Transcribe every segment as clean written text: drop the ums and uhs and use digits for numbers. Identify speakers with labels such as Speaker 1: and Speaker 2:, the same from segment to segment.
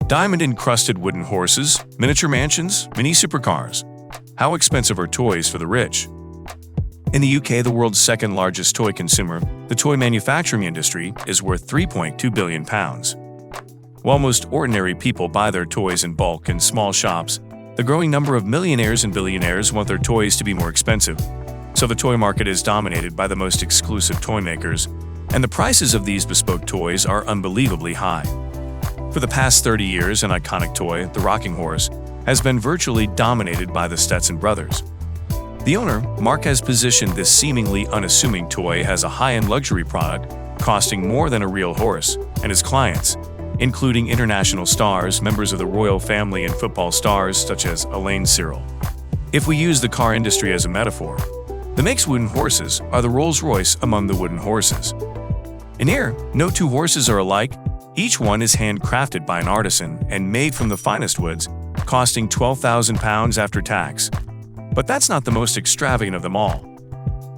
Speaker 1: Diamond-encrusted wooden horses, miniature mansions, mini supercars. How expensive are toys for the rich? In the UK, the world's second largest toy consumer, the toy manufacturing industry is worth £3.2 billion. While most ordinary people buy their toys in bulk in small shops, the growing number of millionaires and billionaires want their toys to be more expensive. So the toy market is dominated by the most exclusive toy makers, and the prices of these bespoke toys are unbelievably high. For the past 30 years, an iconic toy, the rocking horse, has been virtually dominated by the Stetson brothers. The owner, Mark, has positioned this seemingly unassuming toy as a high-end luxury product, costing more than a real horse, and his clients, including international stars, members of the royal family, and football stars such as Elaine Cyril. If we use the car industry as a metaphor, the makes wooden horses are the Rolls-Royce among the wooden horses. In here, no two horses are alike. Each one is handcrafted by an artisan and made from the finest woods, costing £12,000 after tax. But that's not the most extravagant of them all.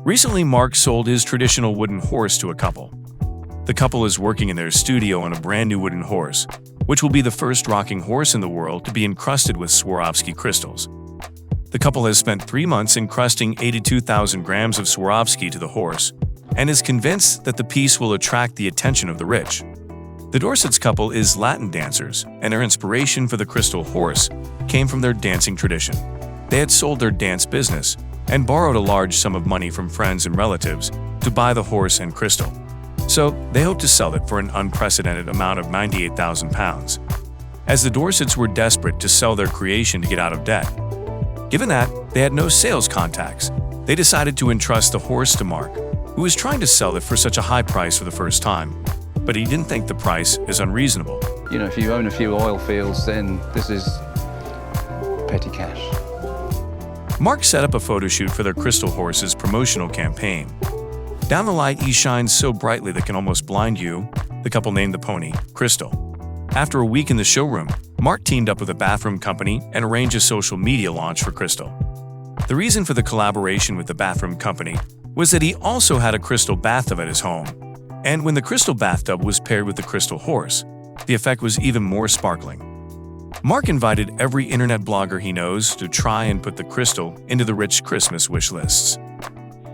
Speaker 1: Recently, Mark sold his traditional wooden horse to a couple. The couple is working in their studio on a brand new wooden horse, which will be the first rocking horse in the world to be encrusted with Swarovski crystals. The couple has spent 3 months encrusting 82,000 grams of Swarovski to the horse and is convinced that the piece will attract the attention of the rich. The Dorset's couple is Latin dancers, and their inspiration for the crystal horse came from their dancing tradition. They had sold their dance business and borrowed a large sum of money from friends and relatives to buy the horse and crystal. So they hoped to sell it for an unprecedented amount of £98,000. As the Dorsets were desperate to sell their creation to get out of debt. Given that they had no sales contacts, they decided to entrust the horse to Mark, who was trying to sell it for such a high price for the first time. But he didn't think the price is unreasonable.
Speaker 2: You know, if you own a few oil fields, then this is petty cash.
Speaker 1: Mark set up a photo shoot for their Crystal Horse's promotional campaign. Down the light, he shines so brightly that can almost blind you. The couple named the pony Crystal. After a week in the showroom, Mark teamed up with a bathroom company and arranged a social media launch for Crystal. The reason for the collaboration with the bathroom company was that he also had a crystal bathtub at his home. And when the crystal bathtub was paired with the crystal horse, the effect was even more sparkling. Mark invited every internet blogger he knows to try and put the crystal into the rich Christmas wish lists.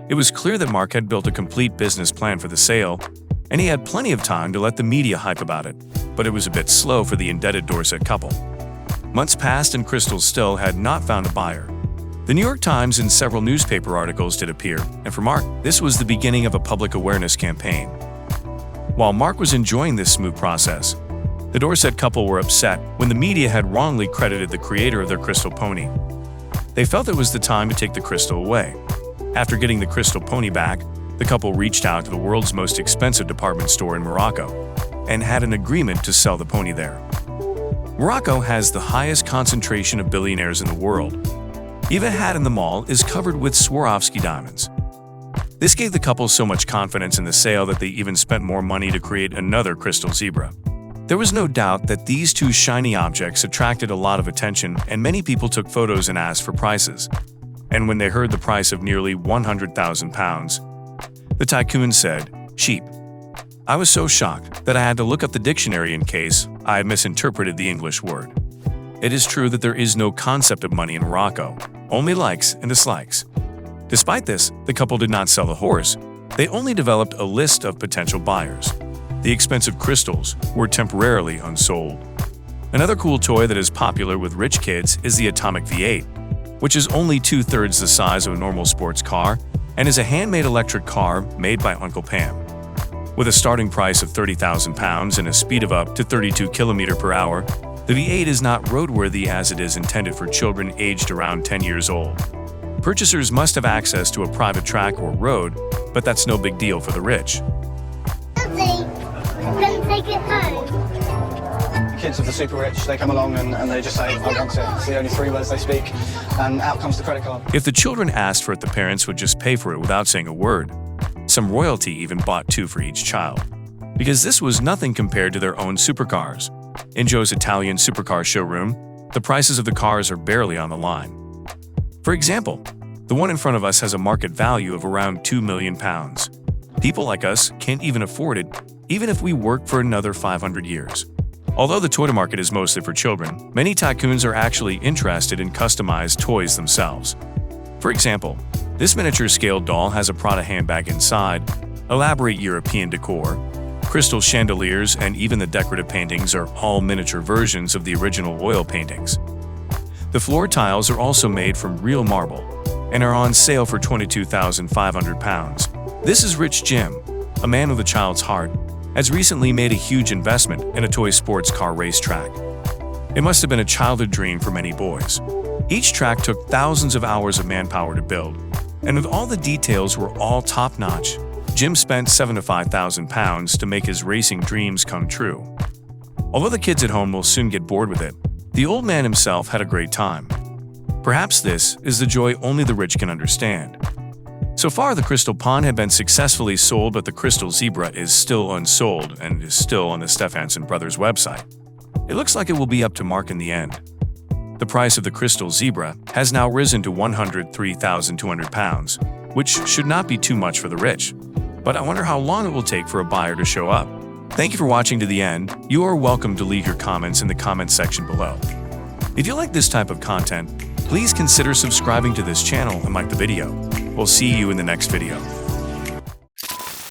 Speaker 1: It was clear that Mark had built a complete business plan for the sale, and he had plenty of time to let the media hype about it, but it was a bit slow for the indebted Dorset couple. Months passed and Crystal still had not found a buyer. The New York Times and several newspaper articles did appear, and for Mark, this was the beginning of a public awareness campaign. While Mark was enjoying this smooth process, the Dorset couple were upset when the media had wrongly credited the creator of their crystal pony. They felt it was the time to take the crystal away. After getting the crystal pony back, the couple reached out to the world's most expensive department store in Morocco and had an agreement to sell the pony there. Morocco has the highest concentration of billionaires in the world. Even a hat in the mall is covered with Swarovski diamonds. This gave the couple so much confidence in the sale that they even spent more money to create another crystal zebra. There was no doubt that these two shiny objects attracted a lot of attention, and many people took photos and asked for prices. And when they heard the price of nearly £100,000, the tycoon said, "Cheap." I was so shocked that I had to look up the dictionary in case I had misinterpreted the English word. It is true that there is no concept of money in Morocco, only likes and dislikes. Despite this, the couple did not sell the horse. They only developed a list of potential buyers. The expensive crystals were temporarily unsold. Another cool toy that is popular with rich kids is the Atomic V8, which is only 2/3 the size of a normal sports car and is a handmade electric car made by Uncle Pam. With a starting price of £30,000 and a speed of up to 32 km per hour, the V8 is not roadworthy as it is intended for children aged around 10 years old. Purchasers must have access to a private track or road, but that's no big deal for the rich.
Speaker 3: Take it home.
Speaker 4: Kids of the super rich, they come along and they just say, "I want it." It's the only 3 words they speak, and out comes the credit card.
Speaker 1: If the children asked for it, the parents would just pay for it without saying a word. Some royalty even bought 2 for each child, because this was nothing compared to their own supercars. In Joe's Italian supercar showroom, the prices of the cars are barely on the line. For example, the one in front of us has a market value of around £2 million. People like us can't even afford it, even if we work for another 500 years. Although the toy market is mostly for children, many tycoons are actually interested in customized toys themselves. For example, this miniature-scale doll has a Prada handbag inside, elaborate European decor, crystal chandeliers, and even the decorative paintings are all miniature versions of the original oil paintings. The floor tiles are also made from real marble and are on sale for £22,500. This is Rich Jim, a man with a child's heart, has recently made a huge investment in a toy sports car racetrack. It must have been a childhood dream for many boys. Each track took thousands of hours of manpower to build, and with all the details were all top-notch, Jim spent £7,000 to £5,000 to make his racing dreams come true. Although the kids at home will soon get bored with it, the old man himself had a great time. Perhaps this is the joy only the rich can understand. So far, the Crystal Pond had been successfully sold, but the Crystal Zebra is still unsold and is still on the Stefansson Brothers website. It looks like it will be up to Mark in the end. The price of the Crystal Zebra has now risen to £103,200, which should not be too much for the rich. But I wonder how long it will take for a buyer to show up. Thank you for watching to the end. You are welcome to leave your comments in the comments section below. If you like this type of content, please consider subscribing to this channel and like the video. We'll see you in the next video.